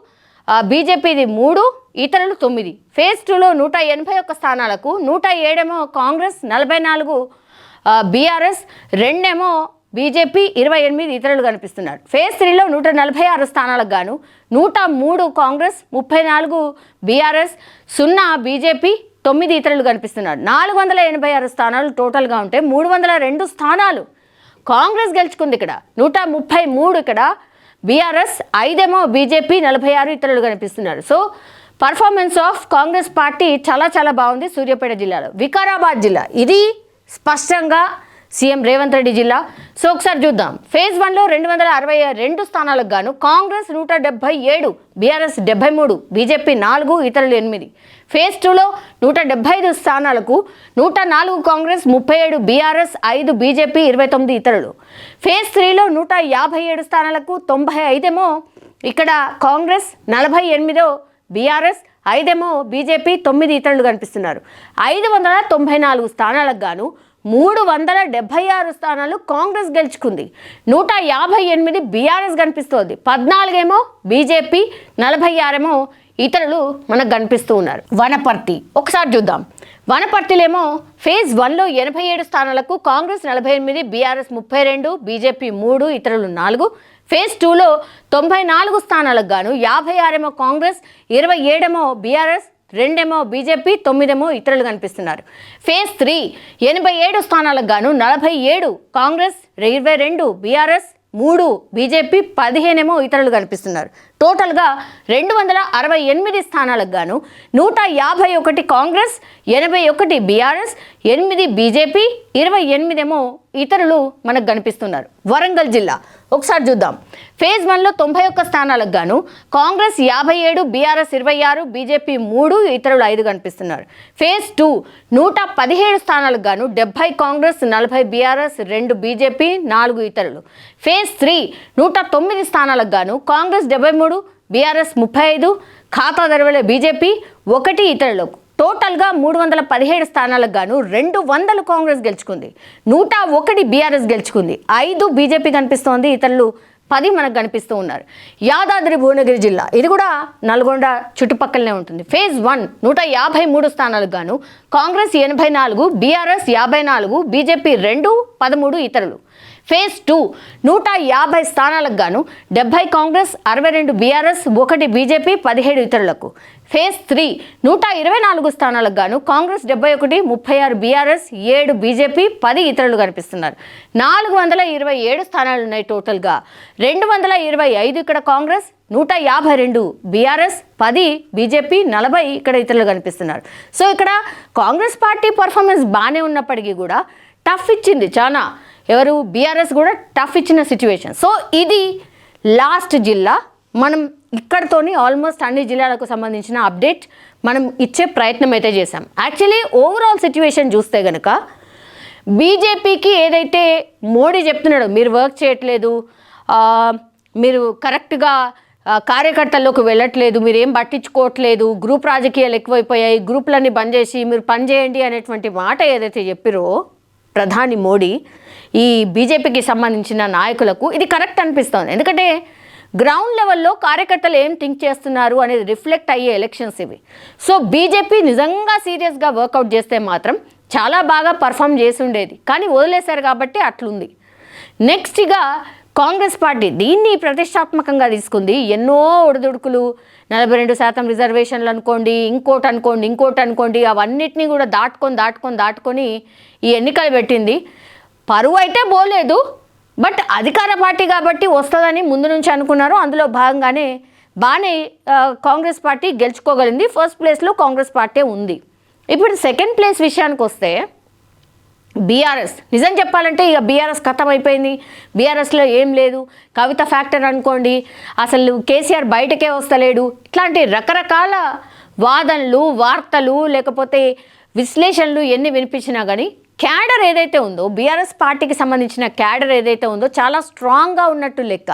బీజేపీది 3, ఇతరులు 9. ఫేజ్ 2లో 181 స్థానాలకు 107 ఏమో కాంగ్రెస్, 44 బీఆర్ఎస్, 2 ఏమో బీజేపీ, 28 ఇతరులు కనిపిస్తున్నారు. ఫేజ్ 3లో 146 స్థానాలకు గాను 103 కాంగ్రెస్, 34 బీఆర్ఎస్, 0 బీజేపీ, 9 ఇతరులు కనిపిస్తున్నారు. 486 స్థానాలు టోటల్గా ఉంటే 302 స్థానాలు కాంగ్రెస్ గెలుచుకుంది. ఇక్కడ 133 ఇక్కడ బీఆర్ఎస్, 5 ఏమో బీజేపీ, 46 ఇతరులు కనిపిస్తున్నారు. So performance of Congress party చాలా బాగుంది సూర్యాపేట జిల్లాలో. వికారాబాద్ జిల్లా ఇది స్పష్టంగా సీఎం రేవంత్ రెడ్డి జిల్లా. సో ఒకసారి చూద్దాం. ఫేజ్ 1లో 262 స్థానాలకు గాను కాంగ్రెస్ 177, బీఆర్ఎస్ 73, బీజేపీ 4, ఇతరులు 8. ఫేజ్ 2లో 175 స్థానాలకు 104 కాంగ్రెస్, 37 బీఆర్ఎస్, 5 బీజేపీ, 29 ఇతరులు. ఫేజ్ 3లో 157 స్థానాలకు 95 ఏమో ఇక్కడ కాంగ్రెస్, 48 బీఆర్ఎస్, 5 ఏమో బీజేపీ, 9 ఇతరులు కనిపిస్తున్నారు. 594 స్థానాలకు గాను 376 స్థానాలు కాంగ్రెస్ గెలుచుకుంది, 158 బీఆర్ఎస్ కనిపిస్తోంది, 14 ఏమో బీజేపీ, 46 ఏమో ఇతరులు మనకు కనిపిస్తూ ఉన్నారు. వనపర్తి ఒకసారి చూద్దాం. వనపర్తిలేమో ఫేజ్ 1లో 87 స్థానాలకు కాంగ్రెస్ 48, బీఆర్ఎస్ 32, బీజేపీ 3, ఇతరులు 4. ఫేజ్ 2లో 94 స్థానాలకు గాను 56 ఏమో కాంగ్రెస్, 27 ఏమో బీఆర్ఎస్, 2 ఏమో బీజేపీ, 9 ఏమో ఇతరులు కనిపిస్తున్నారు. ఫేజ్ 3 87 స్థానాలకు గాను 47 కాంగ్రెస్, 22 బీఆర్ఎస్, 3 బీజేపీ, 15 ఇతరులు కనిపిస్తున్నారు. టోటల్గా 268 స్థానాలకు గాను 151 కాంగ్రెస్, 81 బీఆర్ఎస్, 8 బీజేపీ, 28 ఇతరులు మనకు కనిపిస్తున్నారు. వరంగల్ జిల్లా ఒకసారి చూద్దాం. ఫేజ్ 1లో 91 స్థానాలకు గాను కాంగ్రెస్ 57, బీఆర్ఎస్ 26, బీజేపీ 3, ఇతరులు 5 కనిపిస్తున్నారు. ఫేజ్ 2 117 స్థానాలకు గాను 70 కాంగ్రెస్, 40 బీఆర్ఎస్, 2 బీజేపీ, 4 ఇతరులు. ఫేజ్ 3 109 స్థానాలకు గాను కాంగ్రెస్ 73, బీఆర్ఎస్ 35, ఖాతా తెరవలే బీజేపీ, 1 ఇతరులకు. టోటల్గా 317 స్థానాలకు గాను 200 కాంగ్రెస్ గెలుచుకుంది, 101 బీఆర్ఎస్ గెలుచుకుంది, 5 బీజేపీ కనిపిస్తోంది, ఇతరులు 10 మనకు కనిపిస్తూ ఉన్నారు. యాదాద్రి భువనగిరి జిల్లా, ఇది కూడా నల్గొండ చుట్టుపక్కలనే ఉంటుంది. ఫేజ్ 1 153 స్థానాలకు గాను కాంగ్రెస్ 84, బీఆర్ఎస్ 54, బీజేపీ 2, 13 ఇతరులు. ఫేజ్ 2 150 స్థానాలకు గాను 70 కాంగ్రెస్, 62 బీఆర్ఎస్, 1 బీజేపీ, 17 ఇతరులకు. ఫేజ్ 3 124 స్థానాలకు గాను కాంగ్రెస్ 71, 36 బీఆర్ఎస్, 7 బీజేపీ, 10 ఇతరులు కనిపిస్తున్నారు. 427 స్థానాలు ఉన్నాయి టోటల్గా. 225 ఇక్కడ కాంగ్రెస్, 152 బీఆర్ఎస్, 10 బీజేపీ, 40 ఇక్కడ ఇతరులు కనిపిస్తున్నారు. సో ఇక్కడ కాంగ్రెస్ పార్టీ పర్ఫార్మెన్స్ బాగానే ఉన్నప్పటికీ కూడా టఫ్ ఇచ్చింది చాలా. ఎవరు? బీఆర్ఎస్ కూడా టఫ్ ఇచ్చిన సిచ్యువేషన్. సో ఇది లాస్ట్ జిల్లా. మనం ఇక్కడతోని ఆల్మోస్ట్ అన్ని జిల్లాలకు సంబంధించిన అప్డేట్ మనం ఇచ్చే ప్రయత్నం అయితే చేశాం. యాక్చువల్లీ ఓవరాల్ సిచ్యువేషన్ చూస్తే కనుక బీజేపీకి ఏదైతే మోడీ చెప్తున్నాడో, మీరు వర్క్ చేయట్లేదు, మీరు కరెక్ట్గా కార్యకర్తల్లోకి వెళ్ళట్లేదు, మీరు ఏం పట్టించుకోవట్లేదు, గ్రూప్ రాజకీయాలు ఎక్కువైపోయాయి, గ్రూపులన్నీ బంద్ చేసి మీరు పనిచేయండి అనేటువంటి మాట ఏదైతే చెప్పిరో ప్రధాని మోడీ ఈ బీజేపీకి సంబంధించిన నాయకులకు, ఇది కరెక్ట్ అనిపిస్తుంది. ఎందుకంటే గ్రౌండ్ లెవెల్లో కార్యకర్తలు ఏం థింక్ చేస్తున్నారు అనేది రిఫ్లెక్ట్ అయ్యే ఎలక్షన్స్ ఇవి. సో బీజేపీ నిజంగా సీరియస్గా వర్కౌట్ చేస్తే మాత్రం చాలా బాగా పర్ఫామ్ చేసి ఉండేది, కానీ వదిలేశారు కాబట్టి అట్లుంది. నెక్స్ట్గా కాంగ్రెస్ పార్టీ దీన్ని ప్రతిష్టాత్మకంగా తీసుకుంది. ఎన్నో ఒడిదుడుకులు, 42% రిజర్వేషన్లు అనుకోండి, ఇంకోటి అనుకోండి, అవన్నిటినీ కూడా దాటుకొని ఈ ఎన్నికలు పెట్టింది. పరువు అయితే పోలేదు, బట్ అధికార పార్టీ కాబట్టి వస్తుందని ముందు నుంచి అనుకున్నారు. అందులో భాగంగానే బాగానే కాంగ్రెస్ పార్టీ గెలుచుకోగలిగింది. ఫస్ట్ ప్లేస్లో కాంగ్రెస్ పార్టీ ఉంది. ఇప్పుడు సెకండ్ ప్లేస్ విషయానికి వస్తే బీఆర్ఎస్, నిజం చెప్పాలంటే ఇక బీఆర్ఎస్ ఖతం అయిపోయింది. బీఆర్ఎస్లో ఏం లేదు. కవిత ఫ్యాక్టర్ అనుకోండి, అసలు కేసీఆర్ బయటకే వస్తలేడు, ఇట్లాంటి రకరకాల వాదనలు, వార్తలు, లేకపోతే విశ్లేషణలు ఎన్ని వినిపించినా కానీ క్యాడర్ ఏదైతే ఉందో, బీఆర్ఎస్ పార్టీకి సంబంధించిన క్యాడర్ ఏదైతే ఉందో చాలా స్ట్రాంగ్గా ఉన్నట్టు లెక్క.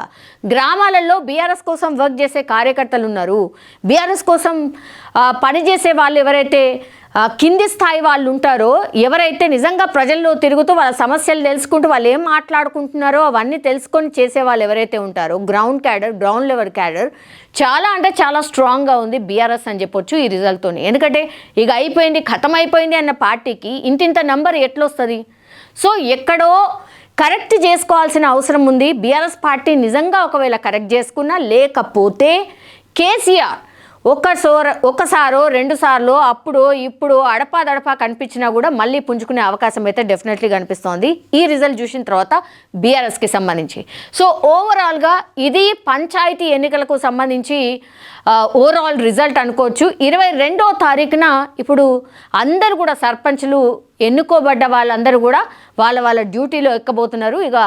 గ్రామాలలో బీఆర్ఎస్ కోసం వర్క్ చేసే కార్యకర్తలు ఉన్నారు. బీఆర్ఎస్ కోసం పనిచేసే వాళ్ళు ఎవరైతే కింది స్థాయి వాళ్ళు ఉంటారో, ఎవరైతే నిజంగా ప్రజల్లో తిరుగుతూ వాళ్ళ సమస్యలు తెలుసుకుంటూ వాళ్ళు ఏం మాట్లాడుకుంటున్నారో అవన్నీ తెలుసుకొని చేసే వాళ్ళు ఎవరైతే ఉంటారో, గ్రౌండ్ లెవెల్ క్యాడర్ చాలా అంటే చాలా స్ట్రాంగ్గా ఉంది బీఆర్ఎస్ అని చెప్పొచ్చు ఈ రిజల్ట్తో. ఎందుకంటే ఇక అయిపోయింది, ఖతం అయిపోయింది అన్న పార్టీకి ఇంతింత నంబర్ ఎట్లొస్తుంది? సో ఎక్కడో కరెక్ట్ చేసుకోవాల్సిన అవసరం ఉంది. బీఆర్ఎస్ పార్టీ నిజంగా ఒకవేళ కరెక్ట్ చేసుకున్నా, లేకపోతే కేసీఆర్ ఒకసారో 2 సార్లు అప్పుడు ఇప్పుడు అడపా కనిపించినా కూడా మళ్ళీ పుంజుకునే అవకాశం అయితే డెఫినెట్లీ కనిపిస్తోంది ఈ రిజల్ట్ చూసిన తర్వాత బీఆర్ఎస్కి సంబంధించి. సో ఓవరాల్గా ఇది పంచాయతీ ఎన్నికలకు సంబంధించి ఓవరాల్ రిజల్ట్ అనుకోవచ్చు. 22వ తారీఖున ఇప్పుడు అందరూ కూడా సర్పంచ్లు ఎన్నుకోబడ్డ వాళ్ళందరూ కూడా వాళ్ళ డ్యూటీలో ఎక్కబోతున్నారు. ఇక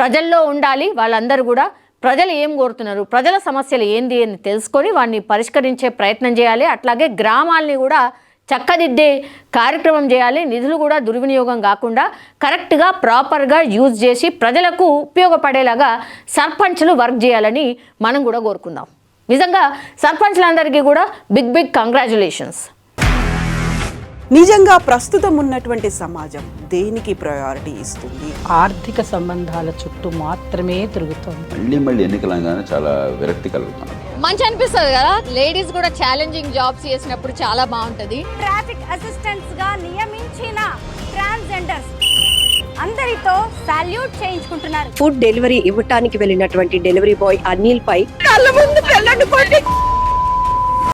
ప్రజల్లో ఉండాలి. వాళ్ళందరూ కూడా ప్రజలు ఏం కోరుతున్నారు, ప్రజల సమస్యలు ఏంది అని తెలుసుకొని వాటిని పరిష్కరించే ప్రయత్నం చేయాలి. అట్లాగే గ్రామాలని కూడా చక్కదిద్దే కార్యక్రమం చేయాలి. నిధులు కూడా దుర్వినియోగం కాకుండా కరెక్ట్గా ప్రాపర్గా యూజ్ చేసి ప్రజలకు ఉపయోగపడేలాగా సర్పంచ్లు వర్క్ చేయాలని మనం కూడా కోరుకుందాం. నిజంగా సర్పంచ్లందరికీ కూడా బిగ్ కంగ్రాచులేషన్స్. నిజంగా ప్రస్తుతం ఉన్నటువంటి సమాజం దేనికి ప్రయారిటీ ఇస్తుంది? ఆర్థిక సంబంధాల చుట్టూ మాత్రమే తిరుగుతుంది. మళ్ళీ ఎన్నికలంగానే చాలా విరక్తి కలుగుతాం. మంచి అనిపిస్తుంది కదా, లేడీస్ కూడా ఛాలెంజింగ్ జాబ్స్ చేసినప్పుడు చాలా బాగుంటది. ట్రాఫిక్ అసిస్టెంట్స్ గా నియమించిన ట్రాన్స్జెండర్స్ అందరితో సాల్యూట్ చేయించుకుంటున్నారు. ఫుడ్ డెలివరీ ఇవ్వటానికి వెళ్ళినటువంటి డెలివరీ బాయ్ అనిల్ పై కళ్ళ ముందు